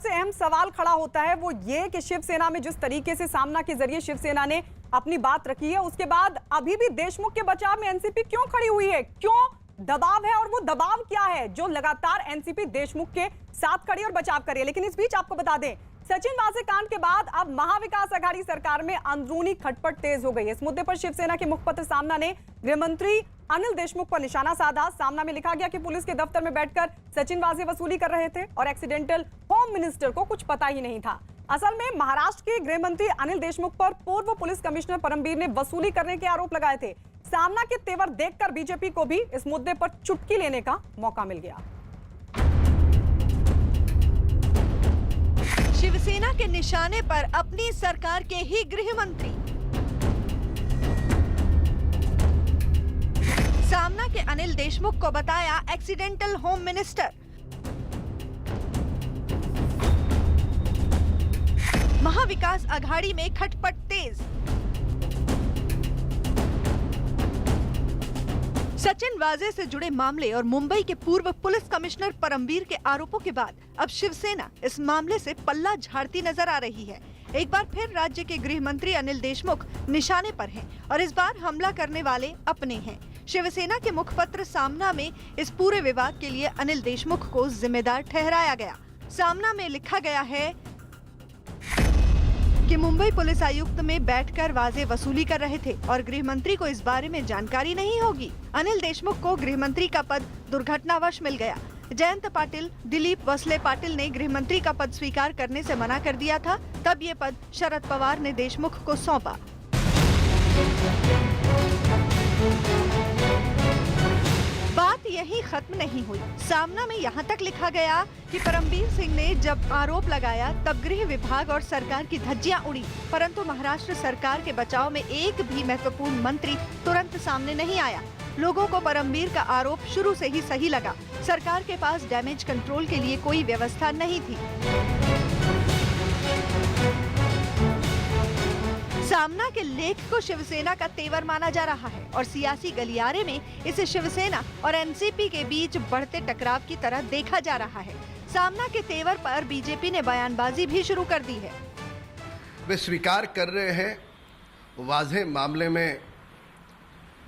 सबसे अहम सवाल खड़ा होता है वो ये कि शिवसेना में जिस तरीके से सामना के जरिए शिवसेना ने अपनी बात रखी है, उसके बाद अभी भी देशमुख के बचाव में एनसीपी क्यों खड़ी हुई है? क्यों दबाव है और वो दबाव क्या है जो लगातार एनसीपी देशमुख के साथ खड़ी और बचाव कर रही है? लेकिन इस बीच आपको बता दें, सचिन वाजे कांड के बाद अब महाविकास आघाड़ी सरकार में अंदरूनी खटपट तेज हो गई है। इस मुद्दे पर शिवसेना के मुखपत्र सामना ने गृह मंत्री अनिल देशमुख पर निशाना साधा। सामना में लिखा गया कि पुलिस के दफ्तर में बैठकर सचिन वाजे वसूली कर रहे थे और एक्सीडेंटल होम मिनिस्टर को कुछ पता ही नहीं था। असल में महाराष्ट्र के गृह मंत्री अनिल देशमुख पर पूर्व पुलिस कमिश्नर परमबीर ने वसूली करने के आरोप लगाए थे। सामना के तेवर देखकर बीजेपी को भी इस मुद्दे पर चुटकी लेने का मौका मिल गया। शिवसेना के निशाने पर अपनी सरकार के ही गृह मंत्री। सामना के अनिल देशमुख को बताया accidental home minister. Maha Vikas Aghadi में खटपट तेज। सचिन वाजे से जुड़े मामले और मुंबई के पूर्व पुलिस कमिश्नर परमबीर के आरोपों के बाद अब शिवसेना इस मामले से पल्ला झाड़ती नजर आ रही है। एक बार फिर राज्य के गृह मंत्री अनिल देशमुख निशाने पर हैं और इस बार हमला करने वाले अपने हैं। शिवसेना के मुखपत्र सामना में इस पूरे विवाद के लिए अनिल देशमुख को जिम्मेदार ठहराया गया। सामना में लिखा गया है कि मुंबई पुलिस आयुक्त में बैठकर वाजे वसूली कर रहे थे और गृह मंत्री को इस बारे में जानकारी नहीं होगी। अनिल देशमुख को गृह मंत्री का पद दुर्घटनावश मिल गया। जयंत पाटिल, दिलीप वसले पाटिल ने गृह मंत्री का पद स्वीकार करने से मना कर दिया था। तब ये पद शरद पवार ने देशमुख को सौंपा। बात यही खत्म नहीं हुई। सामना में यहाँ तक लिखा गया कि परमबीर सिंह ने जब आरोप लगाया तब गृह विभाग और सरकार की धज्जियां उड़ी, परंतु महाराष्ट्र सरकार के बचाव में एक भी महत्वपूर्ण मंत्री तुरंत सामने नहीं आया। लोगों को परमबीर का आरोप शुरू से ही सही लगा। सरकार के पास डैमेज कंट्रोल के लिए कोई व्यवस्था नहीं थी। सामना के लेख को शिवसेना का तेवर माना जा रहा है और सियासी गलियारे में इसे शिवसेना और एनसीपी के बीच बढ़ते टकराव की तरह देखा जा रहा है। सामना के तेवर पर बीजेपी ने बयानबाजी भी शुरू कर दी है। वे स्वीकार कर रहे हैं वाजे मामले में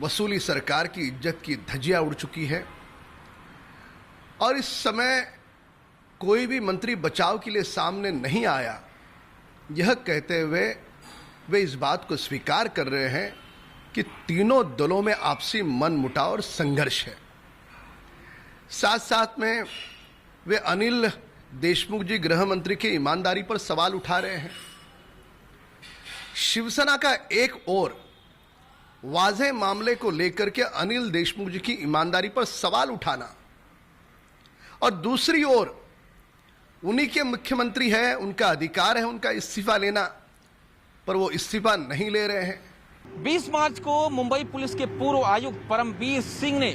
वसूली सरकार की इज्जत की धज्जियां उड़ चुकी है और इस समय कोई भी मंत्री बचाव के लिए सामने नहीं आया। यह कहते हुए वे इस बात को स्वीकार कर रहे हैं कि तीनों दलों में आपसी मनमुटाव और संघर्ष है। साथ साथ में वे अनिल देशमुख जी गृह मंत्री की ईमानदारी पर सवाल उठा रहे हैं। शिवसेना का एक ओर वाजे मामले को लेकर के अनिल देशमुख जी की ईमानदारी पर सवाल उठाना और दूसरी ओर उन्हीं के मुख्यमंत्री है, उनका अधिकार है उनका इस्तीफा लेना, पर वो इस्तीफा नहीं ले रहे हैं। 20 मार्च को मुंबई पुलिस के पूर्व आयुक्त परमबीर सिंह ने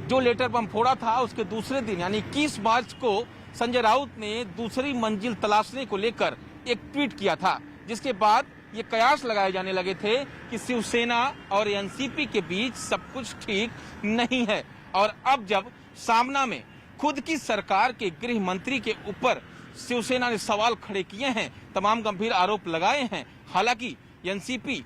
जो लेटर बम फोड़ा था, उसके दूसरे दिन यानी 21 मार्च को संजय राउत ने दूसरी मंजिल तलाशने को लेकर एक ट्वीट किया था, जिसके बाद ये कयास लगाए जाने लगे थे कि शिवसेना और एनसीपी के बीच सब कुछ ठीक नहीं है। और अब जब सामना में खुद की सरकार के गृह मंत्री के ऊपर शिवसेना ने सवाल खड़े किए हैं, तमाम गंभीर आरोप लगाए हैं। हालांकि एनसीपी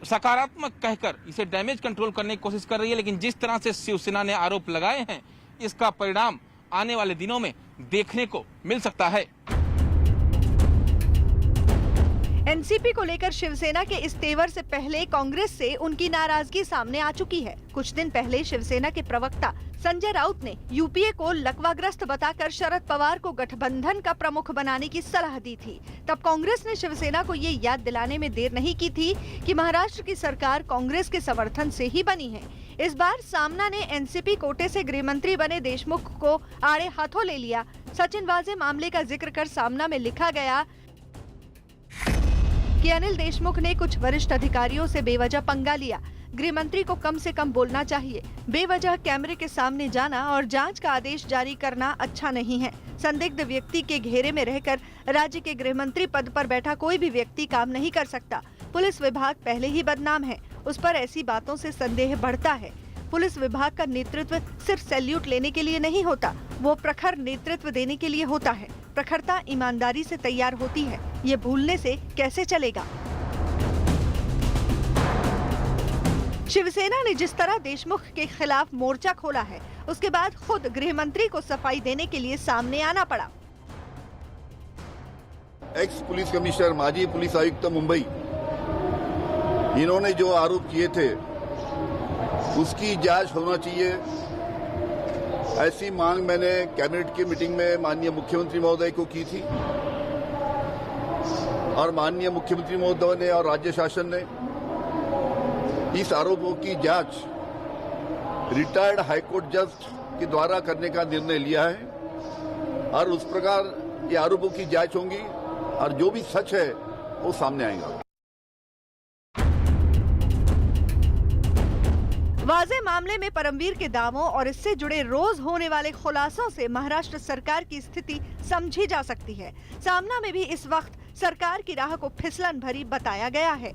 सकारात्मक कहकर इसे डैमेज कंट्रोल करने की कोशिश कर रही है, लेकिन जिस तरह से शिवसेना ने आरोप लगाए हैं, इसका परिणाम आने वाले दिनों में देखने को मिल सकता है। एनसीपी को लेकर शिवसेना के इस तेवर से पहले कांग्रेस से उनकी नाराजगी सामने आ चुकी है। कुछ दिन पहले शिवसेना के प्रवक्ता संजय राउत ने यूपीए को लकवाग्रस्त बताकर शरद पवार को गठबंधन का प्रमुख बनाने की सलाह दी थी। तब कांग्रेस ने शिवसेना को ये याद दिलाने में देर नहीं की थी कि महाराष्ट्र की सरकार कांग्रेस के समर्थन से ही बनी है। इस बार सामना ने एनसीपी कोटे से गृह मंत्री बने देशमुख को आड़े हाथों ले लिया। सचिन वाजे मामले का जिक्र कर सामना में लिखा गया कि अनिल देशमुख ने कुछ वरिष्ठ अधिकारियों से बेवजह पंगा लिया। गृह मंत्री को कम से कम बोलना चाहिए। बेवजह कैमरे के सामने जाना और जांच का आदेश जारी करना अच्छा नहीं है। संदिग्ध व्यक्ति के घेरे में रहकर राज्य के गृह मंत्री पद पर बैठा कोई भी व्यक्ति काम नहीं कर सकता। पुलिस विभाग पहले ही बदनाम है, उस पर ऐसी बातों से संदेह बढ़ता है। पुलिस विभाग का नेतृत्व सिर्फ सैल्यूट लेने के लिए नहीं होता, वो प्रखर नेतृत्व देने के लिए होता है। प्रखरता ईमानदारी से तैयार होती है, ये भूलने से कैसे चलेगा। शिवसेना ने जिस तरह देशमुख के खिलाफ मोर्चा खोला है, उसके बाद खुद गृह मंत्री को सफाई देने के लिए सामने आना पड़ा। एक्स पुलिस कमिश्नर, माजी पुलिस आयुक्त मुंबई, इन्होंने जो आरोप किए थे उसकी जांच होना चाहिए, ऐसी मांग मैंने कैबिनेट की मीटिंग में माननीय मुख्यमंत्री महोदय को की थी और माननीय मुख्यमंत्री महोदय ने और राज्य शासन ने इस आरोपों की जांच रिटायर्ड हाईकोर्ट जज के द्वारा करने का निर्णय लिया है और उस प्रकार ये आरोपों की जांच होंगी और जो भी सच है वो सामने आएगा। वाजे मामले में परमवीर के दावों और इससे जुड़े रोज होने वाले खुलासों से महाराष्ट्र सरकार की स्थिति समझी जा सकती है। सामना में भी इस वक्त सरकार की राह को फिसलन भरी बताया गया है।